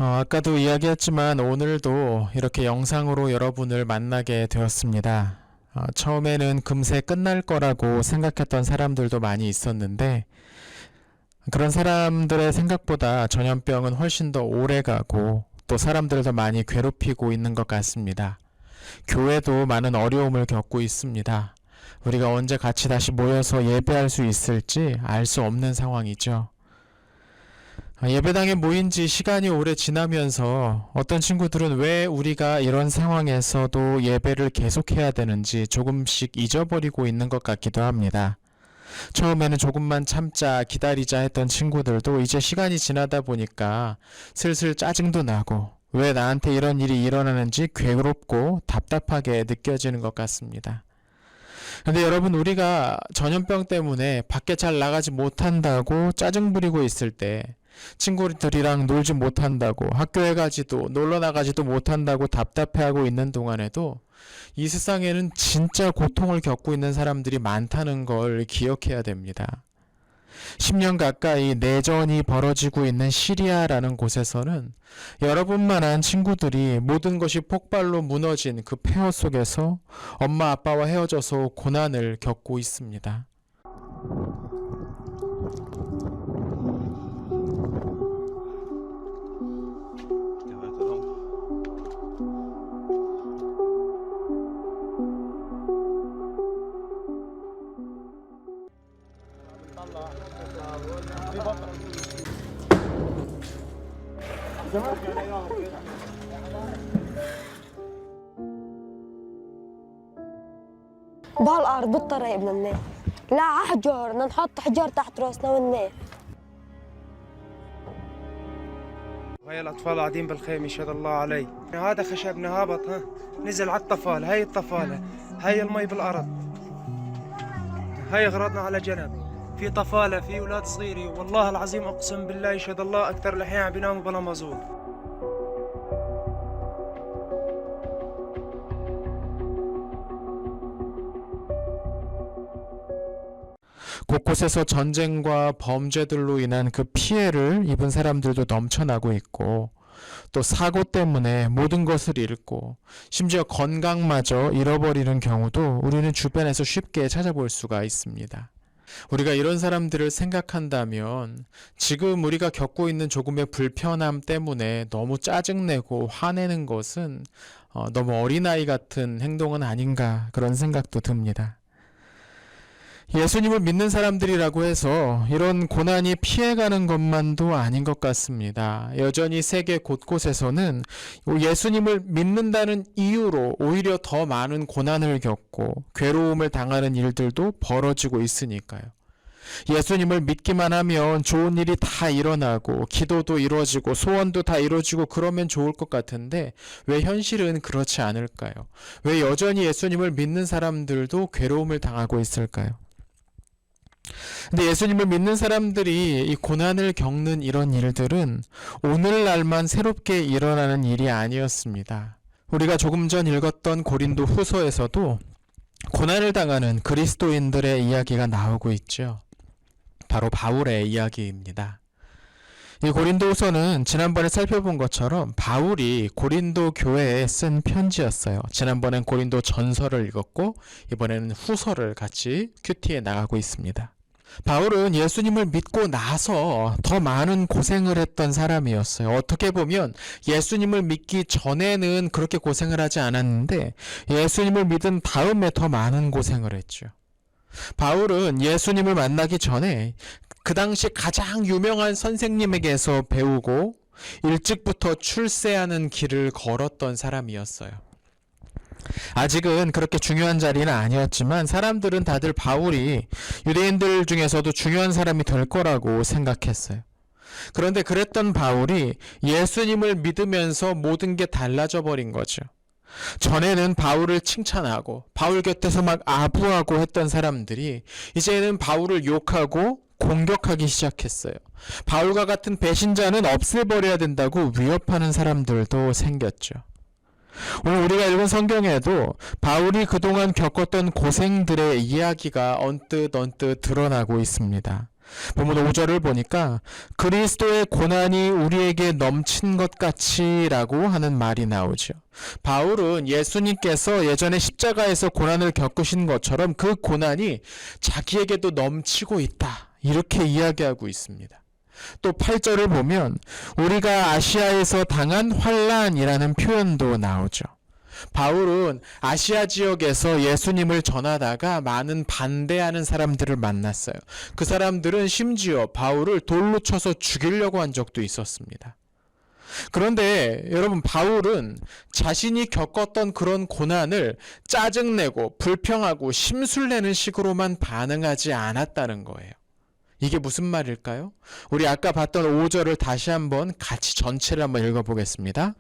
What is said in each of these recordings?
아까도 이야기했지만 오늘도 이렇게 영상으로 여러분을 만나게 되었습니다. 처음에는 금세 끝날 거라고 생각했던 사람들도 많이 있었는데 그런 사람들의 생각보다 전염병은 훨씬 더 오래 가고 또 사람들을 더 많이 괴롭히고 있는 것 같습니다. 교회도 많은 어려움을 겪고 있습니다. 우리가 언제 같이 다시 모여서 예배할 수 있을지 알 수 없는 상황이죠. 예배당에 모인 지 시간이 오래 지나면서 어떤 친구들은 왜 우리가 이런 상황에서도 예배를 계속해야 되는지 조금씩 잊어버리고 있는 것 같기도 합니다. 처음에는 조금만 참자, 기다리자 했던 친구들도 이제 시간이 지나다 보니까 슬슬 짜증도 나고 왜 나한테 이런 일이 일어나는지 괴롭고 답답하게 느껴지는 것 같습니다. 근데 여러분, 우리가 전염병 때문에 밖에 잘 나가지 못한다고 짜증 부리고 있을 때, 친구들이랑 놀지 못한다고, 학교에 가지도 놀러 나가지도 못한다고 답답해하고 있는 동안에도 이 세상에는 진짜 고통을 겪고 있는 사람들이 많다는 걸 기억해야 됩니다. 10년 가까이 내전이 벌어지고 있는 시리아라는 곳에서는 여러분만한 친구들이 모든 것이 폭발로 무너진 그 폐허 속에서 엄마 아빠와 헤어져서 고난을 겪고 있습니다. بهالارض بالطريق بدنا ننام. لا احجار، بدنا نحط حجار تحت راسنا وننام. هاي الأطفال قاعدين بالخيم يشهد الله علي. هذا خشبنا هابط نزل على الطفالة. هاي الطفالة، هاي المي بالأرض، هاي أغراضنا على جنب. في طفالة، في أولاد صغيرة، والله العظيم أقسم بالله يشهد الله أكثر الأحيان عم بيناموا بلا مزود. 곳곳에서 전쟁과 범죄들로 인한 그 피해를 입은 사람들도 넘쳐나고 있고, 또 사고 때문에 모든 것을 잃고 심지어 건강마저 잃어버리는 경우도 우리는 주변에서 쉽게 찾아볼 수가 있습니다. 우리가 이런 사람들을 생각한다면 지금 우리가 겪고 있는 조금의 불편함 때문에 너무 짜증내고 화내는 것은 너무 어린아이 같은 행동은 아닌가, 그런 생각도 듭니다. 예수님을 믿는 사람들이라고 해서 이런 고난이 피해가는 것만도 아닌 것 같습니다. 여전히 세계 곳곳에서는 예수님을 믿는다는 이유로 오히려 더 많은 고난을 겪고 괴로움을 당하는 일들도 벌어지고 있으니까요. 예수님을 믿기만 하면 좋은 일이 다 일어나고 기도도 이루어지고 소원도 다 이루어지고 그러면 좋을 것 같은데 왜 현실은 그렇지 않을까요? 왜 여전히 예수님을 믿는 사람들도 괴로움을 당하고 있을까요? 근데 예수님을 믿는 사람들이 이 고난을 겪는 이런 일들은 오늘날만 새롭게 일어나는 일이 아니었습니다. 우리가 조금 전 읽었던 고린도 후서에서도 고난을 당하는 그리스도인들의 이야기가 나오고 있죠. 바로 바울의 이야기입니다. 이 고린도 후서는 지난번에 살펴본 것처럼 바울이 고린도 교회에 쓴 편지였어요. 지난번엔 고린도 전서를 읽었고 이번에는 후서를 같이 큐티에 나가고 있습니다. 바울은 예수님을 믿고 나서 더 많은 고생을 했던 사람이었어요. 어떻게 보면 예수님을 믿기 전에는 그렇게 고생을 하지 않았는데 예수님을 믿은 다음에 더 많은 고생을 했죠. 바울은 예수님을 만나기 전에 그 당시 가장 유명한 선생님에게서 배우고 일찍부터 출세하는 길을 걸었던 사람이었어요. 아직은 그렇게 중요한 자리는 아니었지만 사람들은 다들 바울이 유대인들 중에서도 중요한 사람이 될 거라고 생각했어요. 그런데 그랬던 바울이 예수님을 믿으면서 모든 게 달라져 버린 거죠. 전에는 바울을 칭찬하고 바울 곁에서 막 아부하고 했던 사람들이 이제는 바울을 욕하고 공격하기 시작했어요. 바울과 같은 배신자는 없애버려야 된다고 위협하는 사람들도 생겼죠. 오늘 우리가 읽은 성경에도 바울이 그동안 겪었던 고생들의 이야기가 언뜻 드러나고 있습니다. 본문 5절을 보니까 그리스도의 고난이 우리에게 넘친 것 같이라고 하는 말이 나오죠. 바울은 예수님께서 예전에 십자가에서 고난을 겪으신 것처럼 그 고난이 자기에게도 넘치고 있다, 이렇게 이야기하고 있습니다. 또 8절을 보면 우리가 아시아에서 당한 환난이라는 표현도 나오죠. 바울은 아시아 지역에서 예수님을 전하다가 많은 반대하는 사람들을 만났어요. 그 사람들은 심지어 바울을 돌로 쳐서 죽이려고 한 적도 있었습니다. 그런데 여러분, 바울은 자신이 겪었던 그런 고난을 짜증내고 불평하고 심술내는 식으로만 반응하지 않았다는 거예요. 이게 무슨 말일까요? 우리 아까 봤던 5절을 다시 한번 같이 전체를 한번 읽어보겠습니다.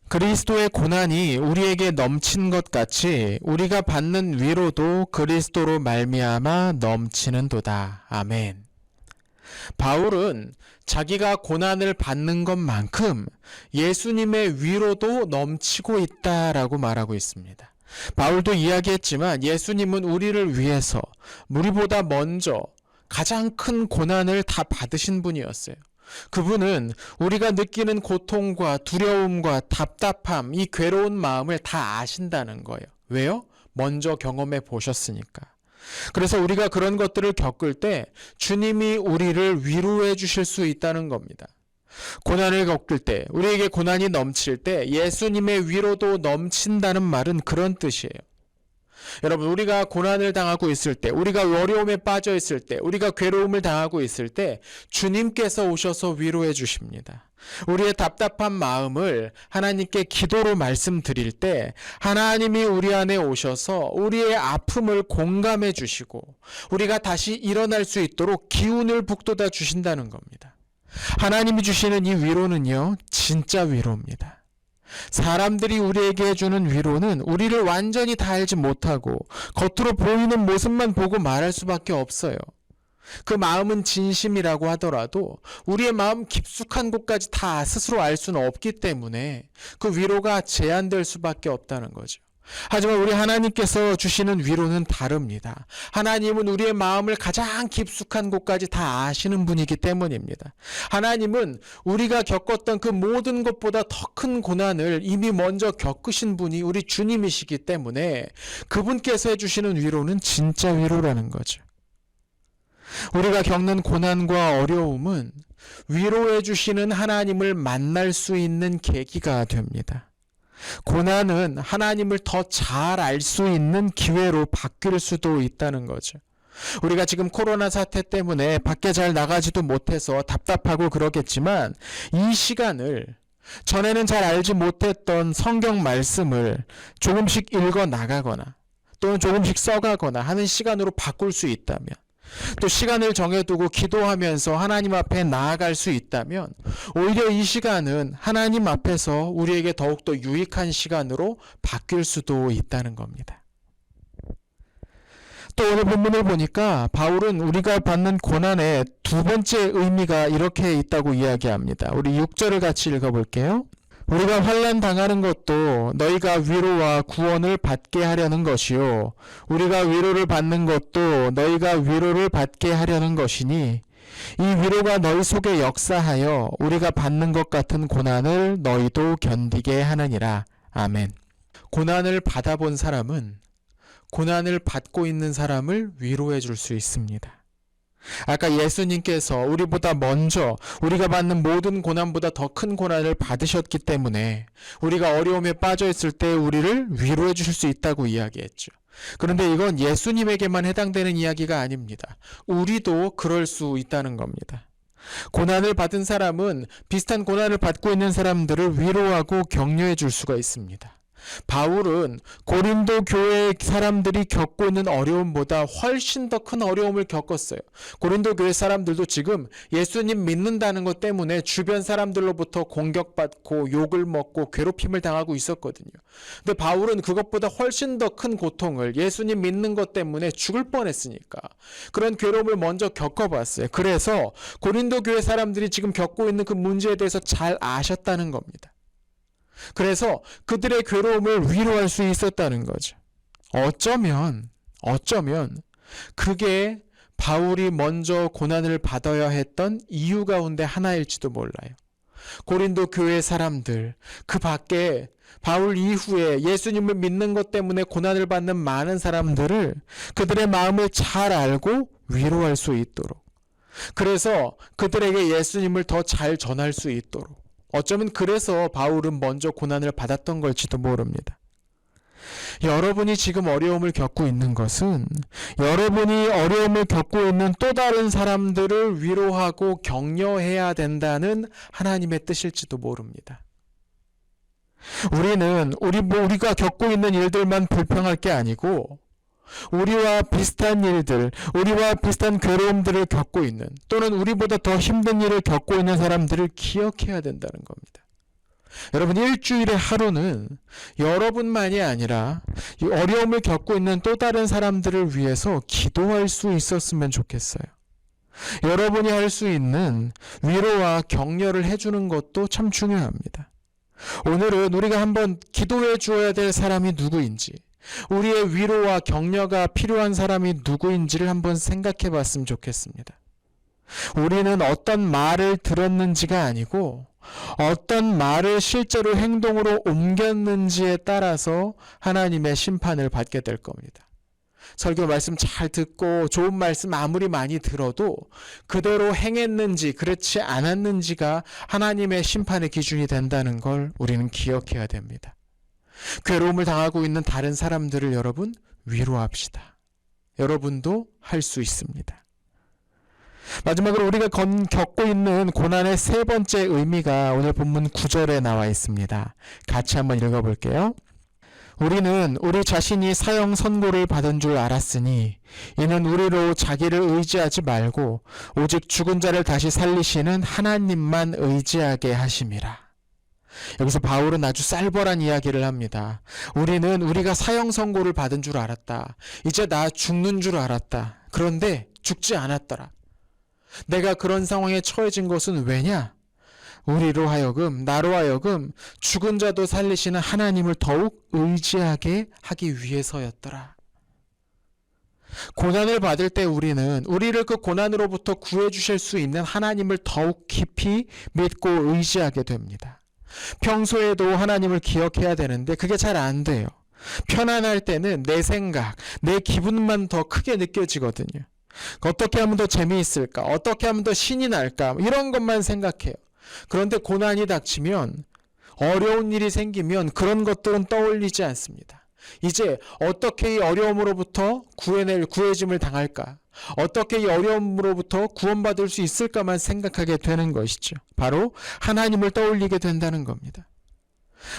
그리스도의 고난이 우리에게 넘친 것 같이 우리가 받는 위로도 그리스도로 말미암아 넘치는도다. 아멘. 바울은 자기가 고난을 받는 것만큼 예수님의 위로도 넘치고 있다라고 말하고 있습니다. 바울도 이야기했지만 예수님은 우리를 위해서 우리보다 먼저 가장 큰 고난을 다 받으신 분이었어요. 그분은 우리가 느끼는 고통과 두려움과 답답함, 이 괴로운 마음을 다 아신다는 거예요. 왜요? 먼저 경험해 보셨으니까. 그래서 우리가 그런 것들을 겪을 때 주님이 우리를 위로해 주실 수 있다는 겁니다. 고난을 겪을 때, 우리에게 고난이 넘칠 때 예수님의 위로도 넘친다는 말은 그런 뜻이에요. 여러분, 우리가 고난을 당하고 있을 때, 우리가 어려움에 빠져 있을 때, 우리가 괴로움을 당하고 있을 때 주님께서 오셔서 위로해 주십니다. 우리의 답답한 마음을 하나님께 기도로 말씀드릴 때 하나님이 우리 안에 오셔서 우리의 아픔을 공감해 주시고 우리가 다시 일어날 수 있도록 기운을 북돋아 주신다는 겁니다. 하나님이 주시는 이 위로는요, 진짜 위로입니다. 사람들이 우리에게 해주는 위로는 우리를 완전히 다 알지 못하고 겉으로 보이는 모습만 보고 말할 수밖에 없어요. 그 마음은 진심이라고 하더라도 우리의 마음 깊숙한 곳까지 다 스스로 알 수는 없기 때문에 그 위로가 제한될 수밖에 없다는 거죠. 하지만 우리 하나님께서 주시는 위로는 다릅니다. 하나님은 우리의 마음을 가장 깊숙한 곳까지 다 아시는 분이기 때문입니다. 하나님은 우리가 겪었던 그 모든 것보다 더 큰 고난을 이미 먼저 겪으신 분이 우리 주님이시기 때문에 그분께서 해주시는 위로는 진짜 위로라는 거죠. 우리가 겪는 고난과 어려움은 위로해 주시는 하나님을 만날 수 있는 계기가 됩니다. 고난은 하나님을 더 잘 알 수 있는 기회로 바뀔 수도 있다는 거죠. 우리가 지금 코로나 사태 때문에 밖에 잘 나가지도 못해서 답답하고 그러겠지만 이 시간을 전에는 잘 알지 못했던 성경 말씀을 조금씩 읽어 나가거나 또는 조금씩 써가거나 하는 시간으로 바꿀 수 있다면, 또 시간을 정해두고 기도하면서 하나님 앞에 나아갈 수 있다면 오히려 이 시간은 하나님 앞에서 우리에게 더욱더 유익한 시간으로 바뀔 수도 있다는 겁니다. 또 오늘 본문을 보니까 바울은 우리가 받는 고난의 두 번째 의미가 이렇게 있다고 이야기합니다. 우리 6절을 같이 읽어볼게요. 우리가 환난 당하는 것도 너희가 위로와 구원을 받게 하려는 것이요, 우리가 위로를 받는 것도 너희가 위로를 받게 하려는 것이니 이 위로가 너희 속에 역사하여 우리가 받는 것 같은 고난을 너희도 견디게 하느니라. 아멘. 고난을 받아본 사람은 고난을 받고 있는 사람을 위로해 줄 수 있습니다. 아까 예수님께서 우리보다 먼저 우리가 받는 모든 고난보다 더 큰 고난을 받으셨기 때문에 우리가 어려움에 빠져 있을 때 우리를 위로해 주실 수 있다고 이야기했죠. 그런데 이건 예수님에게만 해당되는 이야기가 아닙니다. 우리도 그럴 수 있다는 겁니다. 고난을 받은 사람은 비슷한 고난을 받고 있는 사람들을 위로하고 격려해 줄 수가 있습니다. 바울은 고린도 교회 사람들이 겪고 있는 어려움보다 훨씬 더 큰 어려움을 겪었어요. 고린도 교회 사람들도 지금 예수님 믿는다는 것 때문에 주변 사람들로부터 공격받고 욕을 먹고 괴롭힘을 당하고 있었거든요. 근데 바울은 그것보다 훨씬 더 큰 고통을, 예수님 믿는 것 때문에 죽을 뻔했으니까 그런 괴로움을 먼저 겪어봤어요. 그래서 고린도 교회 사람들이 지금 겪고 있는 그 문제에 대해서 잘 아셨다는 겁니다. 그래서 그들의 괴로움을 위로할 수 있었다는 거죠. 어쩌면 그게 바울이 먼저 고난을 받아야 했던 이유 가운데 하나일지도 몰라요. 고린도 교회 사람들, 그 밖에 바울 이후에 예수님을 믿는 것 때문에 고난을 받는 많은 사람들을 그들의 마음을 잘 알고 위로할 수 있도록, 그래서 그들에게 예수님을 더 잘 전할 수 있도록, 어쩌면 그래서 바울은 먼저 고난을 받았던 걸지도 모릅니다. 여러분이 지금 어려움을 겪고 있는 것은 여러분이 어려움을 겪고 있는 또 다른 사람들을 위로하고 격려해야 된다는 하나님의 뜻일지도 모릅니다. 우리가 겪고 있는 일들만 불평할 게 아니고 우리와 비슷한 일들, 우리와 비슷한 괴로움들을 겪고 있는, 또는 우리보다 더 힘든 일을 겪고 있는 사람들을 기억해야 된다는 겁니다. 여러분, 일주일에 하루는 여러분만이 아니라 이 어려움을 겪고 있는 또 다른 사람들을 위해서 기도할 수 있었으면 좋겠어요. 여러분이 할 수 있는 위로와 격려를 해주는 것도 참 중요합니다. 오늘은 우리가 한번 기도해 주어야 될 사람이 누구인지, 우리의 위로와 격려가 필요한 사람이 누구인지를 한번 생각해 봤으면 좋겠습니다. 우리는 어떤 말을 들었는지가 아니고 어떤 말을 실제로 행동으로 옮겼는지에 따라서 하나님의 심판을 받게 될 겁니다. 설교 말씀 잘 듣고 좋은 말씀 아무리 많이 들어도 그대로 행했는지 그렇지 않았는지가 하나님의 심판의 기준이 된다는 걸 우리는 기억해야 됩니다. 괴로움을 당하고 있는 다른 사람들을 여러분 위로합시다. 여러분도 할 수 있습니다. 마지막으로 우리가 겪고 있는 고난의 세 번째 의미가 오늘 본문 9절에 나와 있습니다. 같이 한번 읽어볼게요. 우리는 우리 자신이 사형 선고를 받은 줄 알았으니 이는 우리로 자기를 의지하지 말고 오직 죽은 자를 다시 살리시는 하나님만 의지하게 하심이라. 여기서 바울은 아주 쌀벌한 이야기를 합니다. 우리가 사형 선고를 받은 줄 알았다. 이제 나 죽는 줄 알았다. 그런데 죽지 않았더라. 내가 그런 상황에 처해진 것은 왜냐? 나로 하여금 죽은 자도 살리시는 하나님을 더욱 의지하게 하기 위해서였더라. 고난을 받을 때 우리를 그 고난으로부터 구해주실 수 있는 하나님을 더욱 깊이 믿고 의지하게 됩니다. 평소에도 하나님을 기억해야 되는데 그게 잘 안 돼요. 편안할 때는 내 생각, 내 기분만 더 크게 느껴지거든요. 어떻게 하면 더 재미있을까? 어떻게 하면 더 신이 날까? 이런 것만 생각해요. 그런데 고난이 닥치면, 어려운 일이 생기면 그런 것들은 떠올리지 않습니다. 이제 어떻게 이 어려움으로부터 구해짐을 당할까? 어떻게 이 어려움으로부터 구원받을 수 있을까만 생각하게 되는 것이죠. 바로 하나님을 떠올리게 된다는 겁니다.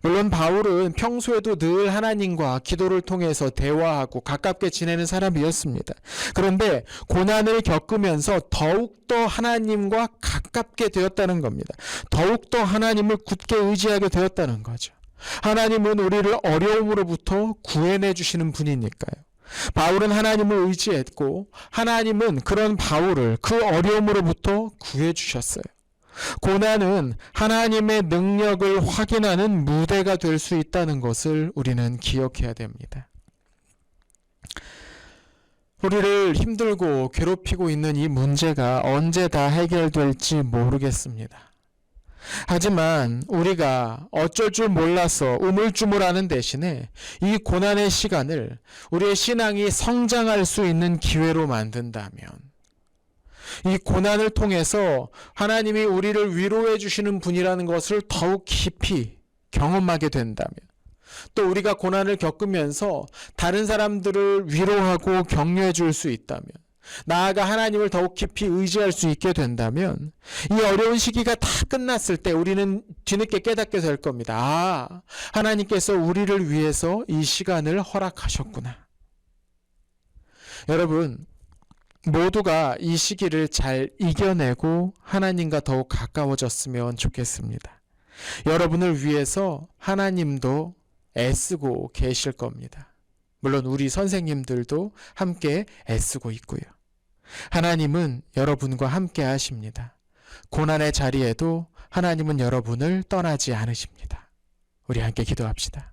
물론 바울은 평소에도 늘 하나님과 기도를 통해서 대화하고 가깝게 지내는 사람이었습니다. 그런데 고난을 겪으면서 더욱더 하나님과 가깝게 되었다는 겁니다. 더욱더 하나님을 굳게 의지하게 되었다는 거죠. 하나님은 우리를 어려움으로부터 구해내 주시는 분이니까요. 바울은 하나님을 의지했고 하나님은 그런 바울을 그 어려움으로부터 구해 주셨어요. 고난은 하나님의 능력을 확인하는 무대가 될 수 있다는 것을 우리는 기억해야 됩니다. 우리를 힘들고 괴롭히고 있는 이 문제가 언제 다 해결될지 모르겠습니다. 하지만 우리가 어쩔 줄 몰라서 우물쭈물하는 대신에 이 고난의 시간을 우리의 신앙이 성장할 수 있는 기회로 만든다면, 이 고난을 통해서 하나님이 우리를 위로해 주시는 분이라는 것을 더욱 깊이 경험하게 된다면, 또 우리가 고난을 겪으면서 다른 사람들을 위로하고 격려해 줄 수 있다면, 나아가 하나님을 더욱 깊이 의지할 수 있게 된다면, 이 어려운 시기가 다 끝났을 때 우리는 뒤늦게 깨닫게 될 겁니다. 하나님께서 우리를 위해서 이 시간을 허락하셨구나. 여러분, 모두가 이 시기를 잘 이겨내고 하나님과 더욱 가까워졌으면 좋겠습니다. 여러분을 위해서 하나님도 애쓰고 계실 겁니다. 물론 우리 선생님들도 함께 애쓰고 있고요. 하나님은 여러분과 함께 하십니다. 고난의 자리에도 하나님은 여러분을 떠나지 않으십니다. 우리 함께 기도합시다.